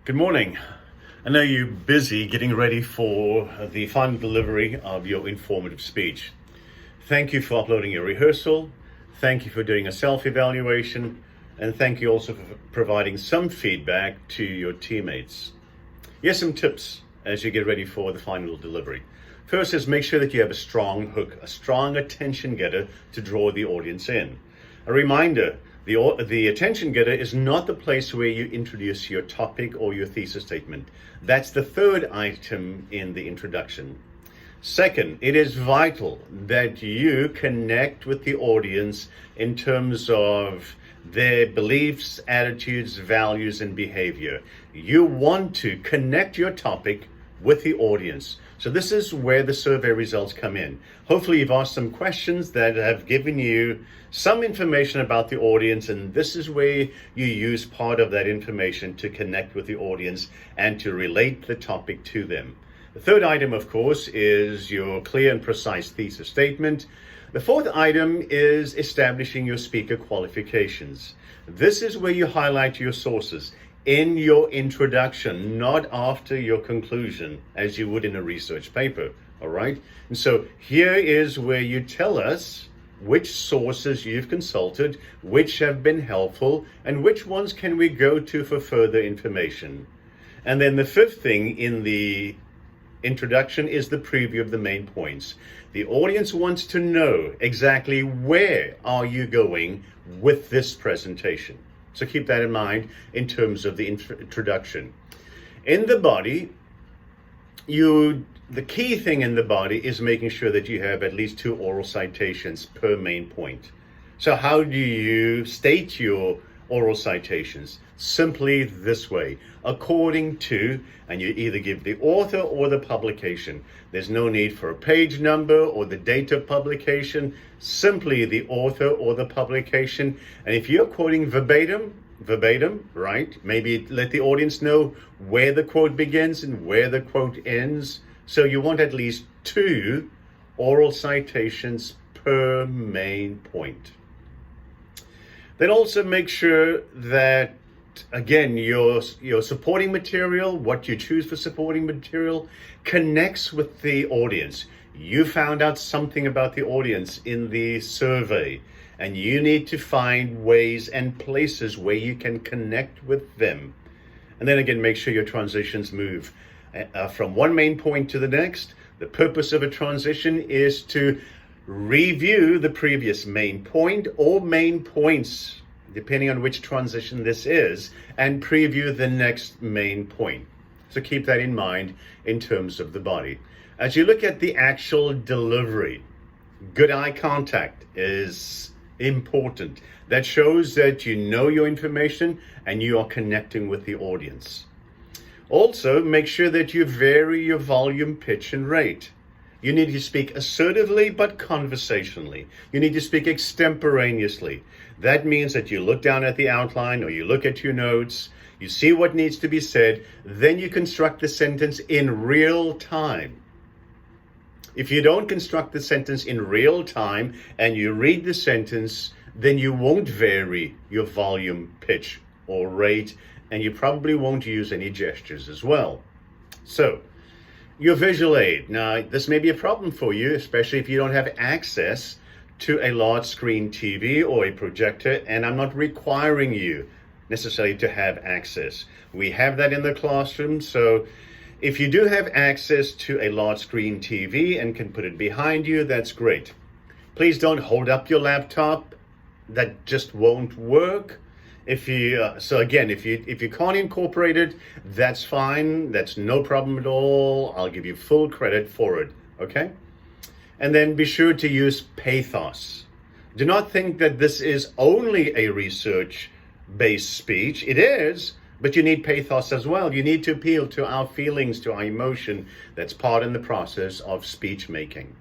Good morning. I know you're busy getting ready for the final delivery of your informative speech. Thank you for uploading your rehearsal. Thank you for doing a self-evaluation. And thank you also for providing some feedback to your teammates. Here's some tips as you get ready for the final delivery. First is make sure that you have a strong hook, a strong attention getter to draw the audience in. A reminder, the attention getter is not the place where you introduce your topic or your thesis statement. That's the third item in the introduction. Second, it is vital that you connect with the audience in terms of their beliefs, attitudes, values, and behavior. You want to connect your topic with the audience. So this is where the survey results come in. Hopefully you've asked some questions that have given you some information about the audience, and this is where you use part of that information to connect with the audience and to relate the topic to them. The third item, of course, is your clear and precise thesis statement. The fourth item is establishing your speaker qualifications. This is where you highlight your sources in your introduction, not after your conclusion, as you would in a research paper, all right? And so here is where you tell us which sources you've consulted, which have been helpful, and which ones can we go to for further information. And then the fifth thing in the introduction is the preview of the main points. The audience wants to know exactly where are you going with this presentation. So keep that in mind in terms of the introduction. In the body, the key thing in the body is making sure that you have at least 2 oral citations per main point. So how do you state your oral citations? Simply this way, according to, and you either give the author or the publication. There's no need for a page number or the date of publication, simply the author or the publication. And if you're quoting verbatim, right? Maybe let the audience know where the quote begins and where the quote ends. So you want at least 2 oral citations per main point. Then also make sure that, again, your supporting material, what you choose for supporting material, connects with the audience. You found out something about the audience in the survey, and you need to find ways and places where you can connect with them. And then again, make sure your transitions move from one main point to the next. The purpose of a transition is to review the previous main point or main points, depending on which transition this is, and preview the next main point. So keep that in mind in terms of the body. As you look at the actual delivery, good eye contact is important. That shows that you know your information and you are connecting with the audience. Also, make sure that you vary your volume, pitch, and rate. You need to speak assertively, but conversationally. You need to speak extemporaneously. That means that you look down at the outline or you look at your notes, you see what needs to be said, then you construct the sentence in real time. If you don't construct the sentence in real time and you read the sentence, then you won't vary your volume, pitch, or rate, and you probably won't use any gestures as well. So, your visual aid. Now, this may be a problem for you, especially if you don't have access to a large screen TV or a projector, and I'm not requiring you necessarily to have access. We have that in the classroom, so if you do have access to a large screen TV and can put it behind you, that's great. Please don't hold up your laptop. That just won't work. If you can't incorporate it, that's fine. That's no problem at all. I'll give you full credit for it, okay? And then be sure to use pathos. Do not think that this is only a research-based speech. It is, but you need pathos as well. You need to appeal to our feelings, to our emotion. That's part in the process of speech making.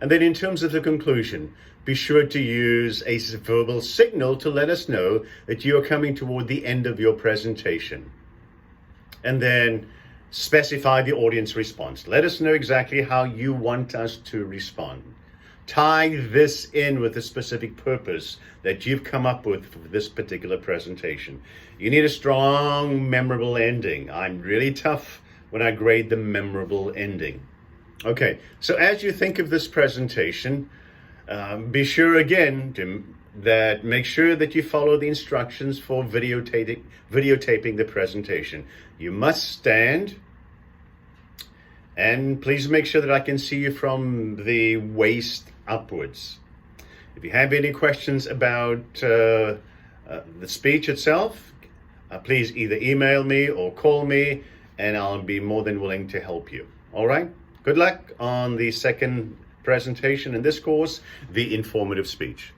And then in terms of the conclusion, be sure to use a verbal signal to let us know that you are coming toward the end of your presentation. And then specify the audience response. Let us know exactly how you want us to respond. Tie this in with the specific purpose that you've come up with for this particular presentation. You need a strong, memorable ending. I'm really tough when I grade the memorable ending. Okay, so as you think of this presentation, be sure again to make sure that you follow the instructions for videotaping the presentation. You must stand, and please make sure that I can see you from the waist upwards. If you have any questions about the speech itself, please either email me or call me, and I'll be more than willing to help you. All right? Good luck on the second presentation in this course, the informative speech.